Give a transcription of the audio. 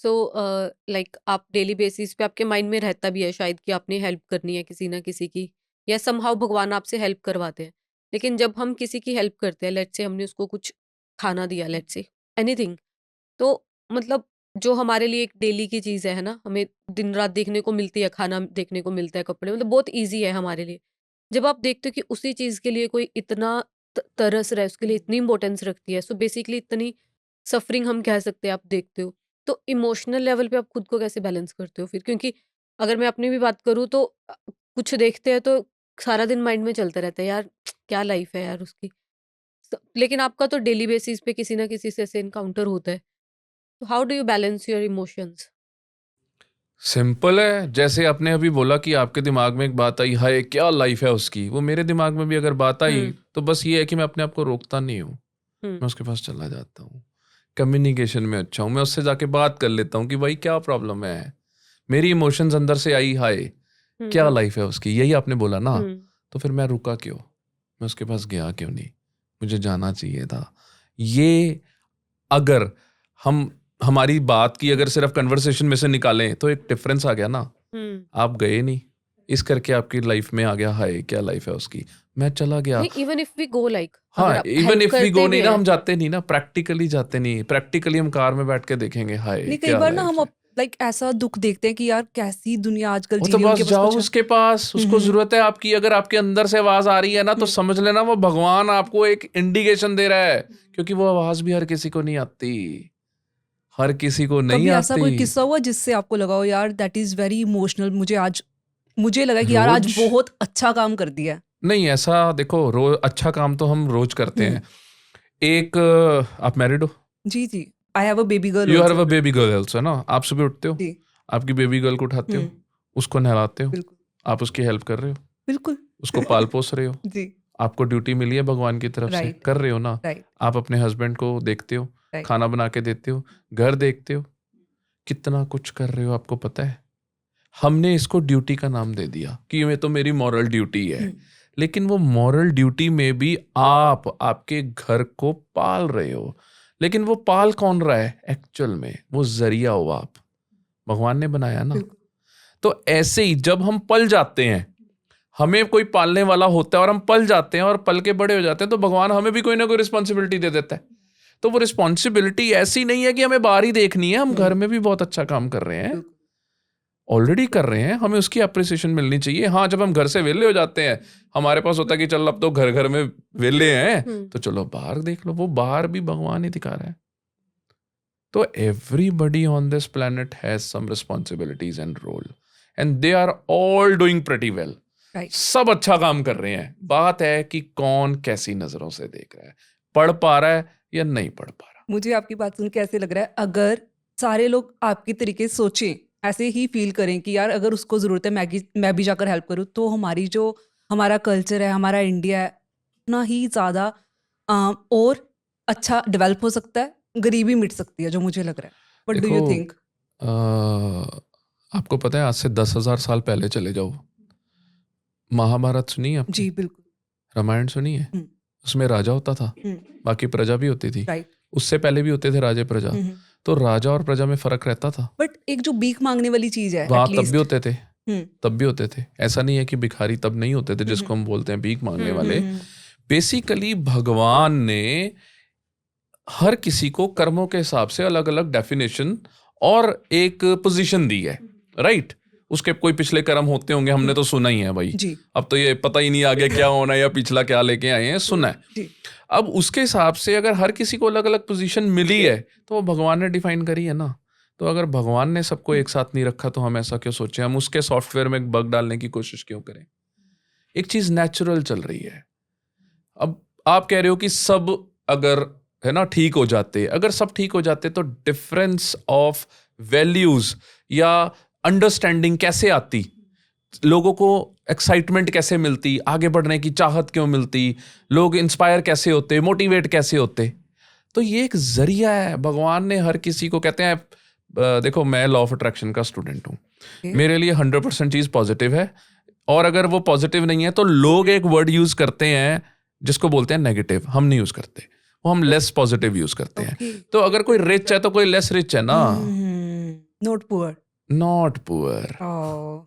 So like आप daily basis पे आपके माइंड में रहता भी है शायद कि आपने हेल्प करनी है किसी ना किसी की, या समहाउ भगवान आपसे हेल्प करवाते हैं। लेकिन जब हम किसी की हेल्प करते हैं, लेट्स से हमने उसको कुछ खाना दिया, लेट्स से एनीथिंग, तो मतलब जो हमारे लिए एक डेली की चीज़ है ना, हमें दिन रात देखने को मिलती है, खाना देखने को मिलता है, कपड़े, मतलब बहुत ईज़ी है हमारे लिए। जब आप देखते हो कि उसी चीज़ के लिए कोई इतना तरस रहा है, उसके लिए इतनी इम्पोर्टेंस रखती है, सो बेसिकली इतनी सफरिंग हम कह सकते हैं, आप देखते हो, तो इमोशनल लेवल पे आप खुद को कैसे बैलेंस करते हो फिर? क्योंकि अगर मैं अपनी भी बात करूँ तो कुछ देखते हैं तो सारा दिन माइंड में चलता रहता है, यार क्या लाइफ है यार उसकी। लेकिन आपका तो डेली बेसिस पे किसी ना किसी से ऐसे इनकाउंटर होता है, तो how do you balance your emotions? Simple है। जैसे आपने अभी बोला कि आपके दिमाग में एक बात आई, हाय क्या लाइफ है उसकी, वो मेरे दिमाग में भी अगर बात आई हम्म। तो बस ये है कि मैं अपने आप को रोकता नहीं हूँ, हम्म। मैं उसके पास चला जाता हूँ। कम्युनिकेशन में अच्छा हूँ, मैं उससे जाके बात कर लेता हूँ कि भाई क्या प्रॉब्लम है, मेरी इमोशंस अंदर से आई, हाय क्या हम्म। लाइफ है उसकी, यही आपने बोला ना। हम्म। तो फिर मैं रुका क्यों, मैं उसके पास गया क्यों नहीं, मुझे जाना चाहिए था। ये अगर हम हमारी बात की अगर सिर्फ कन्वर्सेशन में से निकालें तो एक डिफरेंस आ गया ना। हम्म। आप गए नहीं, इस करके आपकी लाइफ में आ गया, हाय क्या लाइफ है उसकी, मैं चला गया। नहीं, even if we go, like अगर हाँ, आप even help if we go करते भी नहीं ना, हैं। हम जाते नहीं ना, प्रैक्टिकली जाते नहीं, प्रैक्टिकली हम कार में बैठ के देखेंगे, हाय नहीं, कई क्या बार ना लाइफ हम है। लाइक ऐसा दुख देखते हैं कि यार कैसी दुनिया आजकल वो जी तो रही है, बस उनके पास जाओ कुछ है। उसके पास, उसको हम्म। जरूरत है आपकी, अगर आपके अंदर से आवाज आ रही है ना तो हम्म। समझ लेना वो भगवान आपको एक इंडिकेशन दे रहा है, क्योंकि वो आवाज भी हर किसी को नहीं आती, हर किसी को नहीं कभी ऐसा आती। कोई किस्सा हुआ जिससे आपको लगा हो यार दैट इज वेरी इमोशनल, मुझे लगा कि यार आज रोज बहुत अच्छा काम कर दिया है। नहीं, ऐसा देखो, रोज अच्छा काम तो हम रोज करते हम्म। हैं। एक आप मैरिड हो, जी जी, I have a baby girl you have also. A baby girl also ना, आप सुबह उठते हो, जी। आपकी बेबी गर्ल को उठाते हो, हम्म। उसको नहलाते हो, बिल्कुल। आप उसकी हेल्प कर रहे हो, बिल्कुल। उसको पाल पोस रहे हो, जी। आपको ड्यूटी मिली है भगवान की तरफ से, राइट। कर रहे हो ना। राइट। आप अपने हस्बैंड को देखते हो, राइट। खाना बना के देते हो, घर देखते हो, कितना कुछ कर रहे हो आपको पता है। हमने इसको ड्यूटी का नाम दे दिया कि ये तो मेरी मॉरल ड्यूटी है, लेकिन वो मॉरल ड्यूटी में भी आप आपके घर को पाल रहे हो। लेकिन वो पाल कौन रहा है एक्चुअल में, वो जरिया हो आप, भगवान ने बनाया ना। बिल्कुल। तो ऐसे ही जब हम पल जाते हैं, हमें कोई पालने वाला होता है और हम पल जाते हैं और पल के बड़े हो जाते हैं, तो भगवान हमें भी कोई ना कोई रिस्पॉन्सिबिलिटी दे देता है। तो वो रिस्पॉन्सिबिलिटी ऐसी नहीं है कि हमें बाहर ही देखनी है, हम घर में भी बहुत अच्छा काम कर रहे हैं, बिल्कुल। ऑलरेडी कर रहे हैं, हमें उसकी अप्रिसिएशन मिलनी चाहिए। हाँ, जब हम घर से वेले हो जाते हैं, हमारे पास होता है कि चल अब तो घर घर में वेले हैं, तो चलो बाहर देख लो, वो बाहर भी भगवान ही दिखा रहा है। तो everybody on this planet has some responsibilities and role, and they are all doing pretty well. Right. सब अच्छा काम कर रहे हैं, बात है कि कौन कैसी नजरों से देख रहा है, पढ़ पा रहा है या नहीं पढ़ पा रहा। मुझे आपकी बात सुन के ऐसे लग रहा है अगर सारे लोग आपकी तरीके से सोचें, ऐसे ही फील करें कि यार अगर उसको ज़रूरत है मैं भी जाकर हेल्प करूँ, तो हमारा कल्चर है, हमारा इंडिया है, उतना ही ज़्यादा और अच्छा डेवलप हो सकता है, गरीबी मिट सकती है, जो मुझे लग रहा है। व्हाट डू देखो, यू थिंक? आपको पता है आज से 10,000 साल पहले चले जाओ, महाभारत सुनी है आपने, जी बिल्कुल। रामायण सुनी है, हम्म। उसमें राजा होता था, बाकी प्रजा भी होती थी, राइट। उससे पहले भी होते थे राजे प्रजा। तो राजा और प्रजा में फर्क रहता था। बट एक जो भीख मांगने वाली चीज़ है वहाँ तब भी एटलीस्ट। होते थे, तब भी होते थे, ऐसा नहीं है कि भिखारी तब नहीं होते थे, जिसको हम बोलते हैं भीख मांगने वाले। बेसिकली भगवान ने हर किसी को कर्मों के हिसाब से अलग अलग डेफिनेशन और एक पोजीशन दी है, राइट। उसके कोई पिछले कर्म होते होंगे, हमने तो सुना ही है भाई, जी। अब तो ये पता ही नहीं आगे क्या होना है या पिछला क्या लेके आए हैं, सुना है। जी। अब उसके हिसाब से अगर हर किसी को अलग अलग पोजीशन मिली है तो वो भगवान ने डिफाइन करी है ना। तो अगर भगवान ने सबको एक साथ नहीं रखा तो हम ऐसा क्यों सोचें, हम उसके सॉफ्टवेयर में एक बग डालने की कोशिश क्यों करें। एक चीज नेचुरल चल रही है। अब आप कह रहे हो कि सब अगर है ना ठीक हो जाते, अगर सब ठीक हो जाते तो डिफरेंस ऑफ वैल्यूज या अंडरस्टैंडिंग कैसे आती, लोगों को एक्साइटमेंट कैसे मिलती, आगे बढ़ने की चाहत क्यों मिलती, लोग इंस्पायर कैसे होते, मोटिवेट कैसे होते। तो ये एक जरिया है, भगवान ने हर किसी को, कहते हैं देखो मैं लॉ ऑफ अट्रैक्शन का स्टूडेंट हूँ, मेरे लिए 100% चीज पॉजिटिव है, और अगर वो पॉजिटिव नहीं है तो लोग एक वर्ड यूज करते हैं जिसको बोलते हैं नेगेटिव, हम नहीं यूज करते, वो हम लेस पॉजिटिव यूज करते हैं। तो अगर कोई रिच है तो कोई लेस रिच है ना, note poor. Not poor. Oh